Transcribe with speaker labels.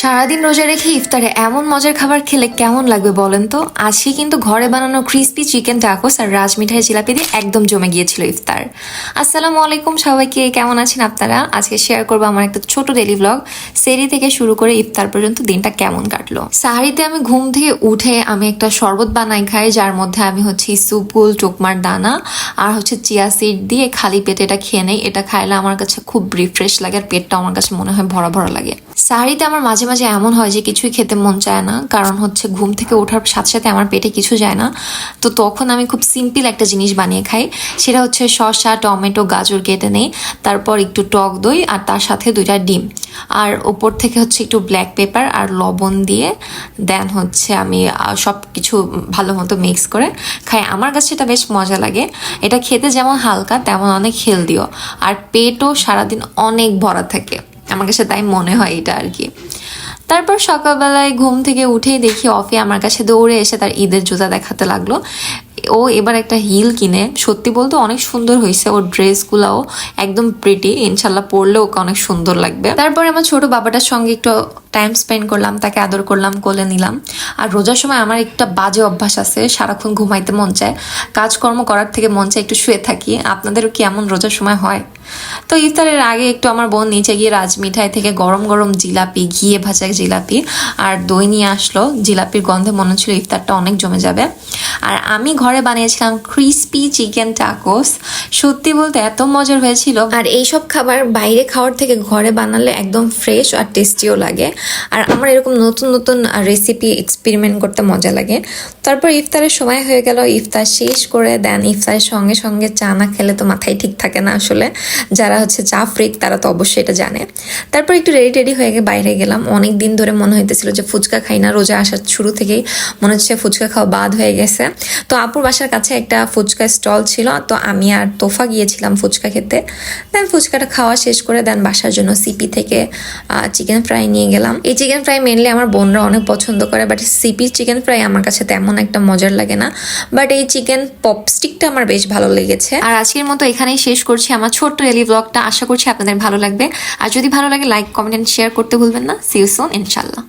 Speaker 1: সারাদিন রোজা রেখে ইফতারে এমন মজার খাবার খেলে কেমন লাগবে বলেন তো। আজকে কিন্তু ঘরে বানানো ক্রিস্পি চিকেন টাকোস আর রাজমিঠাই জিলাপি দিয়ে একদম জমে গিয়েছিল ইফতার। আসসালামু আলাইকুম সবাইকে, কেমন আছেন আপনারা? আজকে শেয়ার করবো আমার একটা ছোট ডেইলি ব্লগ। সেরি থেকে শুরু করে ইফতার পর্যন্ত দিনটা কেমন কাটলো। সাহারিতে আমি ঘুম থেকে উঠে আমি একটা শরবত বানাই খাই, যার মধ্যে আমি হচ্ছে ইসুপুল, টোকমার দানা আর হচ্ছে চিয়া সিড দিয়ে খালি পেটে এটা খেয়ে নেই। এটা খাইলে আমার কাছে খুব রিফ্রেশ লাগে আর পেটটা আমার কাছে মনে হয় ভরা ভরা লাগে। সাহারিতে আমার মাঝে মাঝে এমন হয় যে কিছুই খেতে মন চায় না, কারণ হচ্ছে ঘুম থেকে ওঠার সাথে সাথে আমার পেটে কিছু যায় না। তো তখন আমি খুব সিম্পল একটা জিনিস বানিয়ে খাই, সেটা হচ্ছে শসা, টমেটো, গাজর কেটে নেই, তারপর একটু টক দই আর তার সাথে 2টা ডিম, আর ওপর থেকে হচ্ছে একটু ব্ল্যাক পেপার আর লবণ দিয়ে দেন হচ্ছে আমি সব কিছু ভালো মতো মিক্স করে খাই। আমার কাছে এটা বেশ মজা লাগে। এটা খেতে যেমন হালকা তেমন অনেক হেলদিও, আর পেটও সারাদিন অনেক ভরা থাকে। আমার কাছে তাই মনে হয় এটা আর কি। তারপর সকালবেলায় ঘুম থেকে উঠেই দেখি অফি আমার কাছে দৌড়ে এসে তার ঈদের জুতা দেখাতে লাগলো। ও এবার একটা হিল কিনে, সত্যি বলতে অনেক সুন্দর হয়েছে। ওর ড্রেসগুলাও একদম প্রিটি, ইনশাল্লাহ পরলে ওকে অনেক সুন্দর লাগবে। তারপরে আমার ছোট বাবাটার সঙ্গে একটু টাইম স্পেন্ড করলাম, তাকে আদর করলাম, কোলে নিলাম। আর রোজার সময় আমার একটা বাজে অভ্যাস আছে, সারাক্ষণ ঘুমাইতে মন চায়, কাজকর্ম করার থেকে মন চায় একটু শুয়ে থাকি। আপনাদেরও কি এমন রোজার সময় হয়? তো ইফতারের আগে একটু আমার বোন নিচে গিয়ে রাজমিঠাই থেকে গরম গরম জিলাপি, ঘিয়ে ভাজা জিলাপি আর দই নিয়ে আসলো। জিলাপির গন্ধে মনে হচ্ছিল ইফতারটা অনেক জমে যাবে। আর আমি ঘরে বানিয়েছিলাম ক্রিস্পি চিকেন টাকোস। সত্যি বলতে এত মজার হয়েছিল। আর এইসব খাবার বাইরে খাওয়ার থেকে ঘরে বানালে একদম ফ্রেশ আর টেস্টিও লাগে। আর আমার এরকম নতুন নতুন রেসিপি এক্সপেরিমেন্ট করতে মজা লাগে। তারপর ইফতারের সময় হয়ে গেল, ইফতার শেষ করে দেন ইফতারের সঙ্গে সঙ্গে চা না খেলে তো মাথায় ঠিক থাকে না আসলে। যারা হচ্ছে চা ফ্রিক তারা তো অবশ্যই এটা জানে। তারপর একটু রেডি হয়ে বাইরে গেলাম। অনেক দিন ধরে মনে হইতেছিল যে ফুচকা খাই না, রোজা আসার শুরু থেকেই মনে হচ্ছে ফুচকা খাওয়া বাদ হয়ে গেছে। তো আপুর বাসার কাছে একটা ফুচকা স্টল ছিল, তো আমি আর তোফা গিয়েছিলাম ফুচকা খেতে। দেন ফুচকাটা খাওয়া শেষ করে দেন বাসার জন্য সিপি থেকে চিকেন ফ্রাই নিয়ে গেলাম। এই চিকেন ফ্রাই মেনলি আমার বোনরা অনেক পছন্দ করে, বাট সিপির চিকেন ফ্রাই আমার কাছে তেমন একটা মজার লাগে না, বাট এই চিকেন পপস্টিকটা আমার বেশ ভালো লেগেছে। আর আজকের মতো এখানেই শেষ করছি আমার ছোট্ট ডেইলি ব্লগটা। আশা করছি আপনাদের ভালো লাগবে, আর যদি ভালো লাগে লাইক, কমেন্ট এন্ড শেয়ার করতে ভুলবেন না। সি ইউ সুন ইনশাল্লাহ।